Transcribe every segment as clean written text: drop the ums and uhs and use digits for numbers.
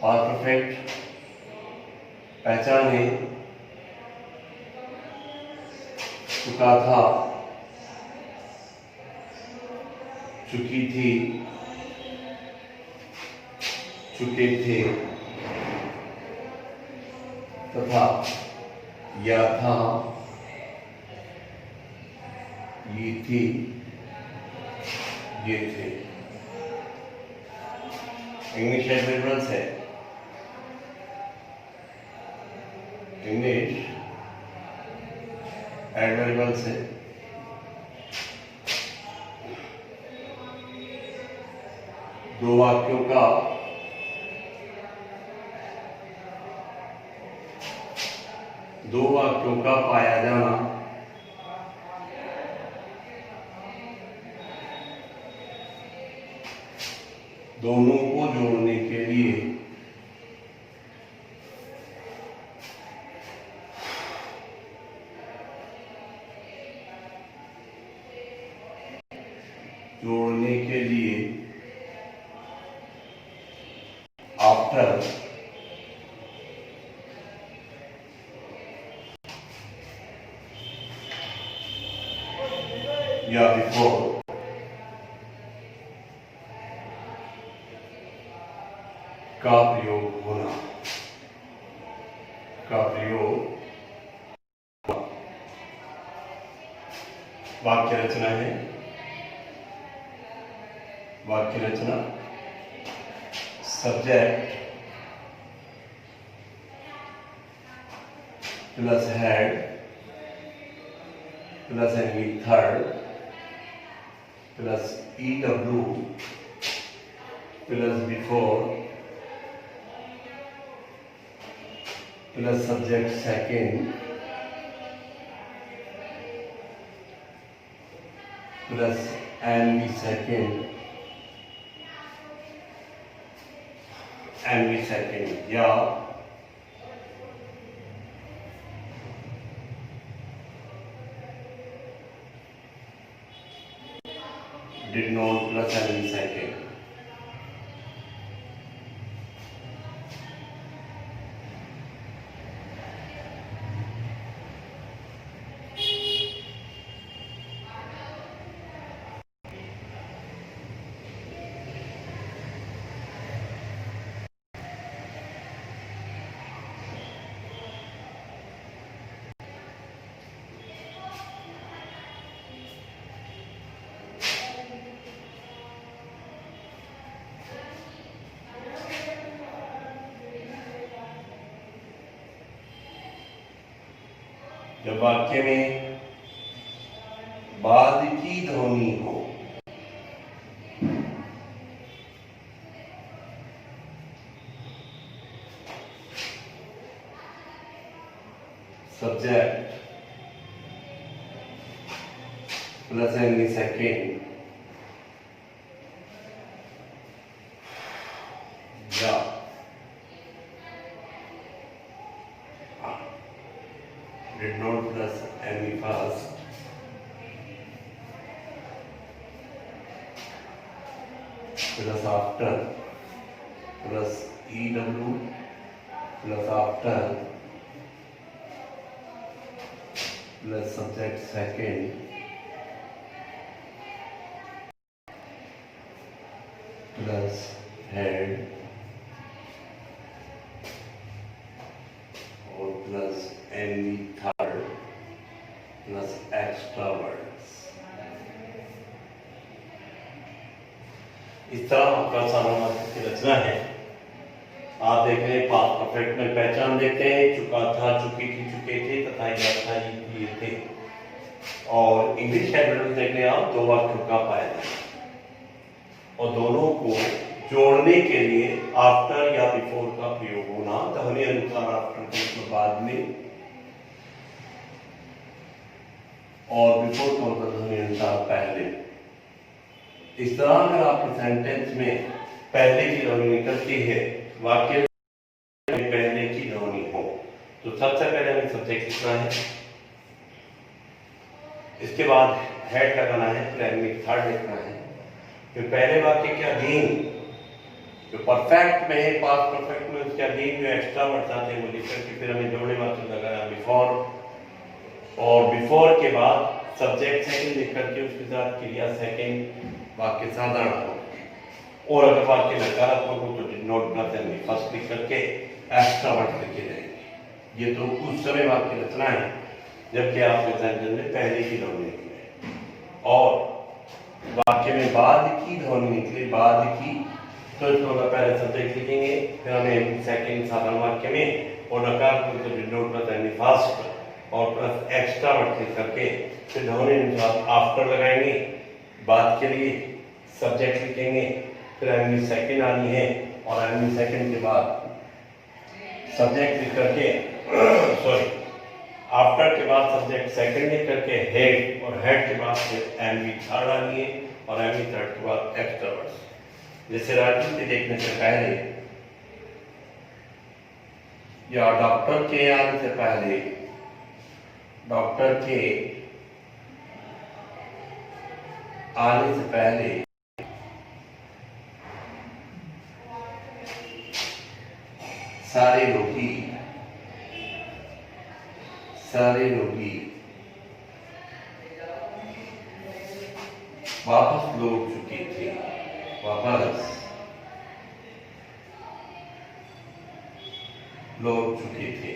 और परफेक्ट पहचाने चुका था, चुकी थी, चुके थे तथा या था, ये थी, ये थे। इंग्लिश एडवर्बियल्स है। इंग्लिश एडवर्बियल्स है। दो वाक्यों का पाया जाना, दोनों को जोड़ने के लिए आफ्टर या बिफोर का प्रयोग होना, वाक्य रचना है। वाक्य रचना subject plus had plus N V third plus EW plus before plus subject second plus NV second या did not plus NV second. जब वाक्य में बाद की ध्वनि हो, सब्जेक्ट प्लस एनवी सेकेंड या did not plus NV first plus after plus EW plus after plus subject second plus head और plus NV third plus extra words. इस तरह आपका सामानार्थक की रचना है। आप देख रहे हैं पास्ट परफेक्ट में पहचान देते हैं, चुका था, चुकी थी, चुके थे तथा या था, ये थे। और इंग्लिश एडवर्बियल्स देख रहे हैं आप, दो वाक्यों का पाया जाना और दोनों को जोड़ने के लिए आफ्टर या बिफोर का प्रयोग होना। ध्वनि अनुसार आफ्टर का बाद में और बिफोर का ध्वनि अनुसार पहले। इस तरह अगर आपके सेंटेंस में पहले की ध्वनि निकलती है, वाक्य में पहले की ध्वनि हो, तो सबसे पहले हमें सब्जेक्ट लिखना है, इसके बाद हेड लगाना है, फिर एनवी थर्ड लिखना है, फिर पहले वाक्य के अधीन जो परफेक्ट में है, पास्ट परफेक्ट में उसके अगेन जो एक्स्ट्रा वर्ड्स आते हैं वो लिख करके फिर हमें जोड़ने मात्र लगाना बिफोर, और बिफोर के बाद सब्जेक्ट सेकंड लिख करके उसके साथ क्रिया सेकंड, वाक्य साधारण हो, और अगर वाक्य नकारात्मक हो तो डिड नॉट नॉट फर्स्ट लिख करके एक्स्ट्रा वर्ड लिखे जाएंगे। ये तो उस समय वाक्य रचना है जबकि आपके सेंटेंस में पहले की ध्वनि निकले, और वाक्य में बाद की ध्वनि निकले, बाद की, तो इसको पहले सब्जेक्ट लिखेंगे, फिर हमें सेकंड साधारण वाक्य में, और नकारात्मक तो डिड नॉट नॉट फर्स्ट और प्लस एक्स्ट्रा वर्ड लिख करके फिर ध्वनि अनुसार आफ्टर लगाएंगे, बाद के लिए सब्जेक्ट लिखेंगे, फिर एनवी सेकंड आनी है, और एनवी सेकंड के बाद सब्जेक्ट लिख करके सॉरी आफ्टर के बाद सब्जेक्ट सेकंड लिख करके हेड, और हेड के बाद फिर एनवी थर्ड आनी है, और एनवी थर्ड के बाद एक्स्ट्रा वर्ड्स। जैसे राजनीति देखने से पहले या डॉक्टर के आने से पहले, डॉक्टर के आने से पहले, सारे रोगी वापस लौट चुके थे, वापस लौट चुके थे।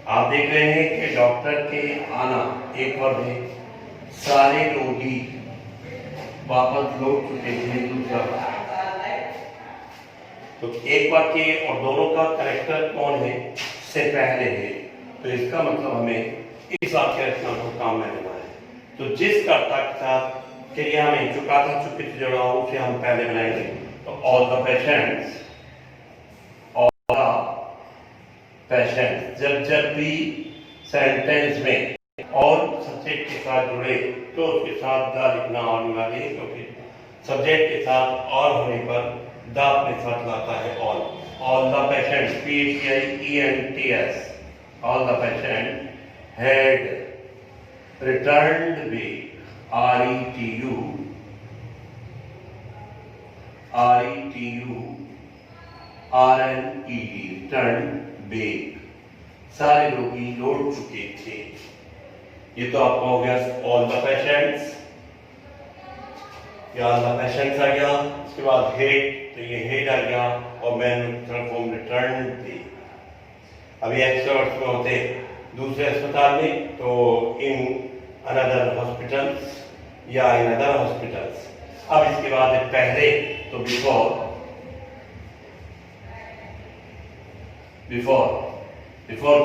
आप देख रहे हैं कि डॉक्टर के आना एक वर्ब है, सारे रोगी वापस लौट चुके थे दूसरा। तो एक वाक्य और दोनों का करेक्टर कौन है, से पहले है, तो इसका मतलब हमें इस वाक्य रचना को काम में लेना है। तो जिस कर्ता के साथ क्रिया में चुका था चुकी से जुड़ा हो उसे हम पहले बनाएंगे। तो ऑल द पेशेंट्स, पेशेंट जब भी सेंटेंस में और सब्जेक्ट के साथ जुड़े तो उसके साथ द लिखना अनिवार्य है, क्योंकि सब्जेक्ट के साथ और होने पर द अपने साथ लाता है all the patient, PHENTS, all the patient had returned back, RETURNED, return back, सारे रोगी लौट चुके थे। ये तो आपका हो गया ऑल द पेशेंट्स, या ऑल द पेशेंट्स आ गया, उसके बाद हेड, तो ये हेड आ गया, और मैन फॉर्म रिटर्न थी। अभी एक्स्ट्रा वर्ड्स में होते दूसरे अस्पताल में, तो इन अनदर हॉस्पिटल्स या इन अदर हॉस्पिटल्स। अब इसके बाद पहले तो बिफोर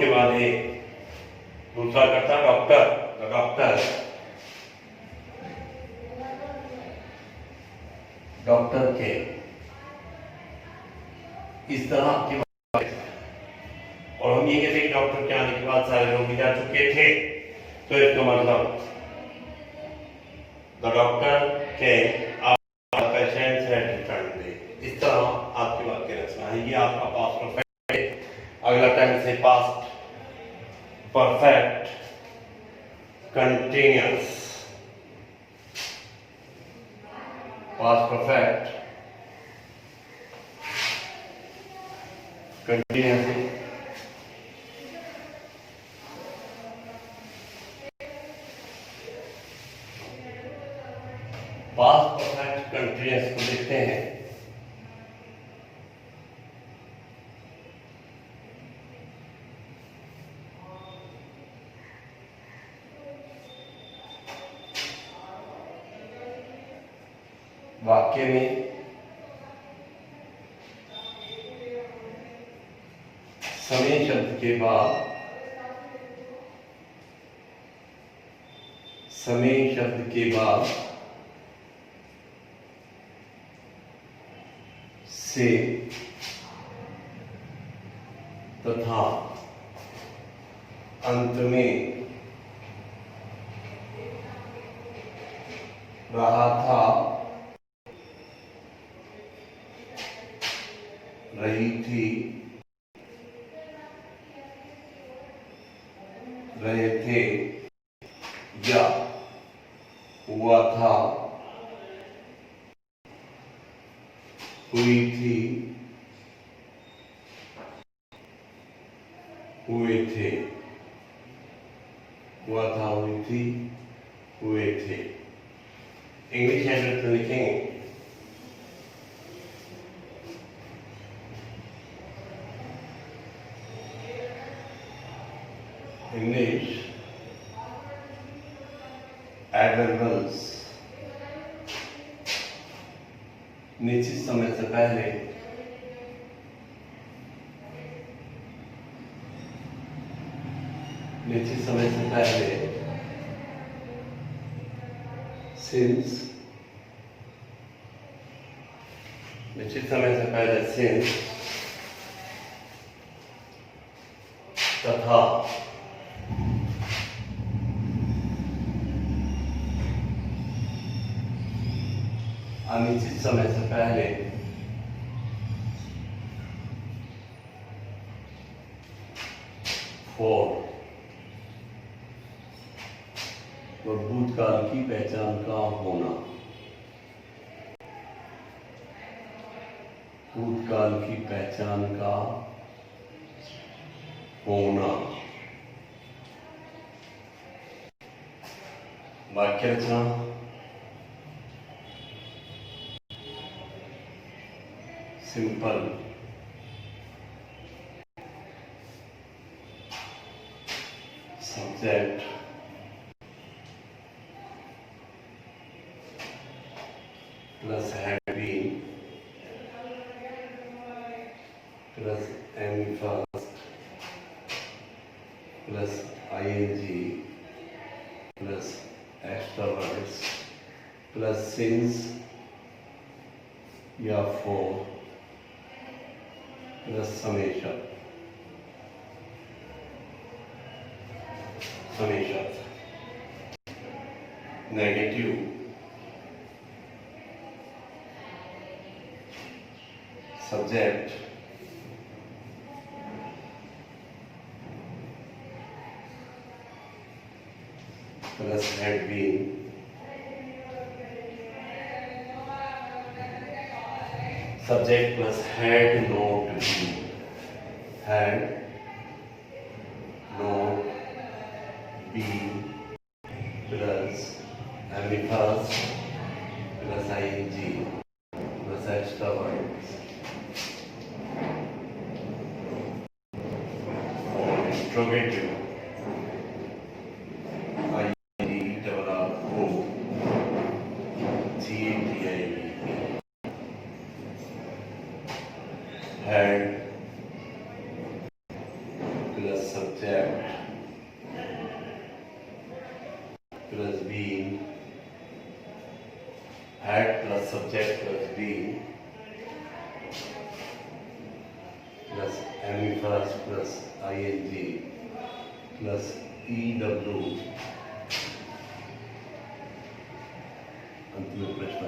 के बाद है दूसरा करता डॉक्टर के, इस तरह की बात। और हम ये कहते हैं डॉक्टर के आने के बाद सारे रोगी जा चुके थे, तो इसका मतलब द डॉक्टर के पेशेंट्स हैड रिटर्न्ड बैक। इस तरह आपकी वाक्य रचना है। ये आपका पास्ट परफेक्ट है। अगला टाइम से past perfect continuous, past perfect continuous, past perfect continuous को देखते हैं। वाक्य में समय शब्द के बाद से तथा अंत में रहा था, रही थी, रहे थे, या हुआ था। हुई थी, हुए थे, हुआ था, हुई थी, हुए थे। इंग्लिश हैंडल तो लिखेंगे। इंग्लिश एडवर्बल्स निश्चित समय से पहले निश्चित समय से पहले सिंस, निश्चित समय से पहले सिंस तथा अनिश्चित समय से पहले फॉर और भूतकाल की पहचान का होना, भूतकाल की पहचान का होना। वाक्य रचना simple, subject plus had been plus M first plus I N G plus extra words plus since या for plus summation, summation negative subject plus had been subject plus had not been, had not been plus first plus ing plus extra words or interrogative had plus subject plus being, had plus subject plus being plus first plus ing plus ew अंतिम प्रश्न।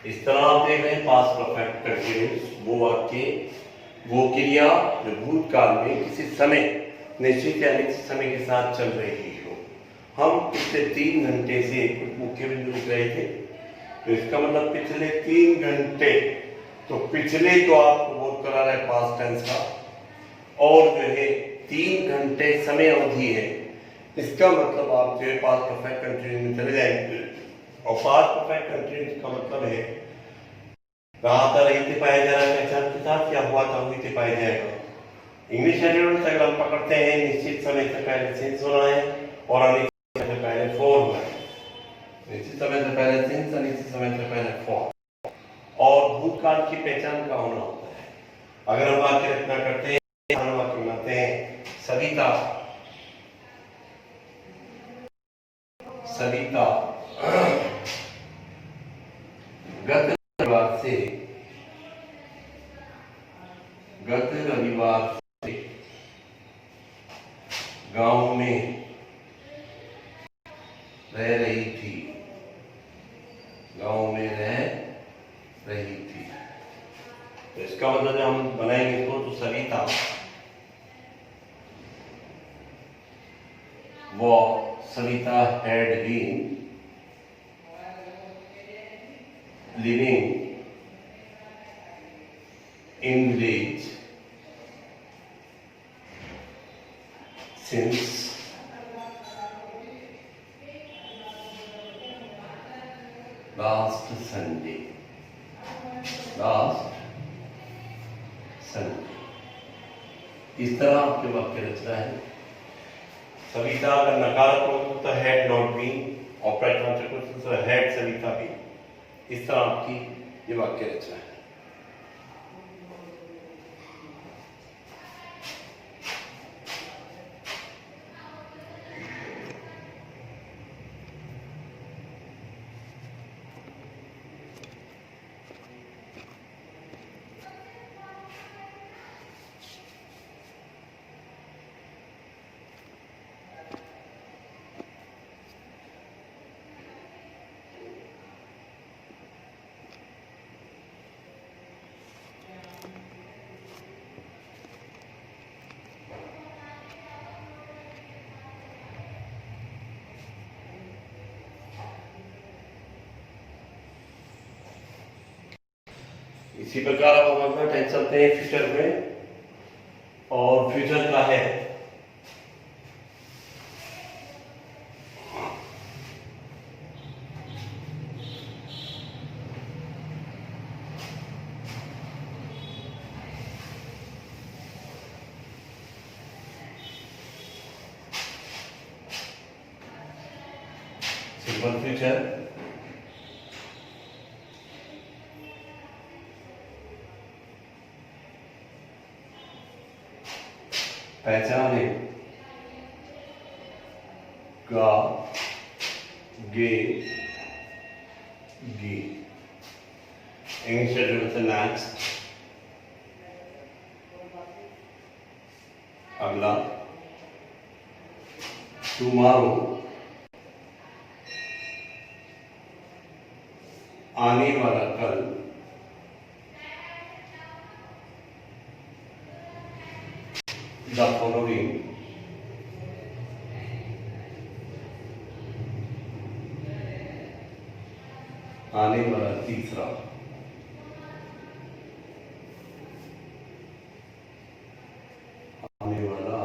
इस तरह आप देख रहे हैं past perfect continuous वो वाक्य, वो क्रिया जो भूतकाल में किसी समय निश्चित या अनिश्चित समय के साथ चल रही हो। हम पिछले 3 घंटे से कुछ मुख्य बिंदु लिख रहे थे, तो इसका मतलब पिछले 3 घंटे, तो पिछले तो आपको बोध करा रहा है पास्ट टेंस का, और जो है 3 घंटे समय अवधि है, इसका मतलब आप जो है पास्ट परफेक्ट कंटीन्यूअस में चले जाएंगे। और पास्ट परफेक्ट कंटीन्यूअस का मतलब है कहाँ था रही थे पाया जा रहा है पहचान के साथ, या हुआ था हुई थे पाया जाएगा। इंग्लिश एडिटोरियल से अगर हम पकड़ते हैं निश्चित समय से पहले सिंस होना है और अनिश्चित समय से पहले फॉर होना है। निश्चित समय से पहले सिंस, अनिश्चित समय से पहले फॉर, और भूतकाल की पहचान का होना होता है। अगर हम वाक्य रचना करते हैं, हम वाक्य बनाते हैं सविता, सविता गत रविवार से गांव में रह रही थी, गांव में रह रही थी। तो इसका मतलब जब हम बनाएंगे तो सविता वो Savita had been living English since last Sunday. इस तरह आपके वाक्य रचना है। सविता का नकारात्मक उत्तर हैड नॉट बीन और प्रश्नवाचक उत्तर हैड सविता बीन। इस तरह आपकी ये वाक्य रचना है। इसी प्रकार अब हम अपना टाइप चलते हैं फ्यूचर में, और फ्यूचर का है सिंपल फ्यूचर। पहचाने गा गे गी। इंग्लिश से नेक्स्ट अगला टुमारो आने वाला कल। The following आने वाला तीसरा। आने वाला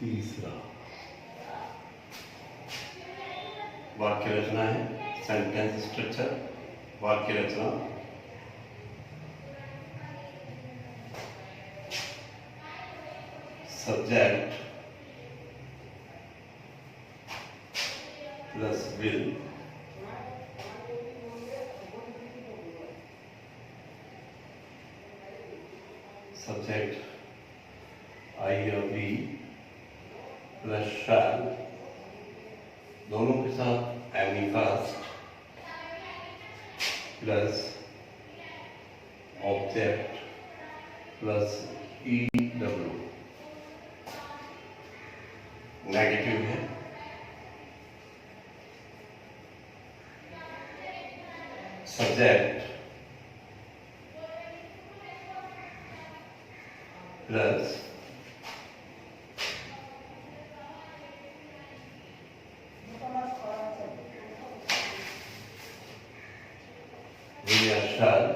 तीसरा वाक्य रचना है। सेंटेंस स्ट्रक्चर वाक्य रचना। Subject plus will, subject I और बी प्लस शैल, दोनों के साथ N V first plus object plus E W. Negative है subject plus shall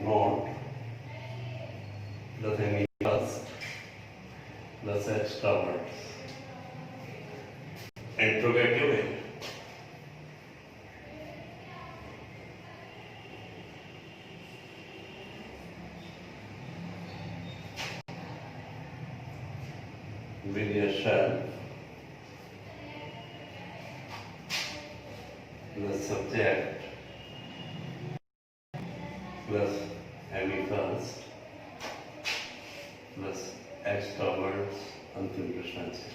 not plus any plus extra words. Interrogative है with a shall plus subject plus any first plus extra words अंतिम प्रश्न से।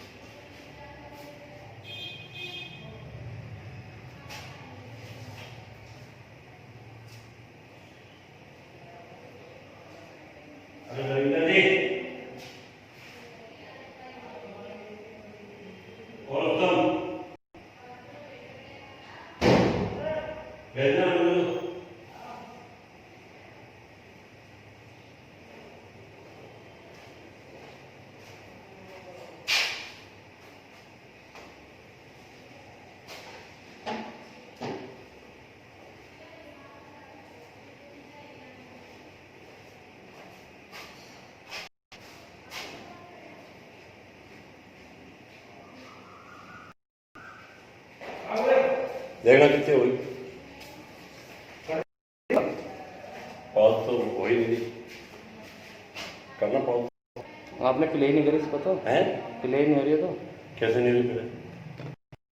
देखना कितने हुई पॉज तो हो ही नहीं करना पॉज आपने प्ले नहीं करी, पता है प्ले नहीं हो रही है तो कैसे नहीं हुई फिर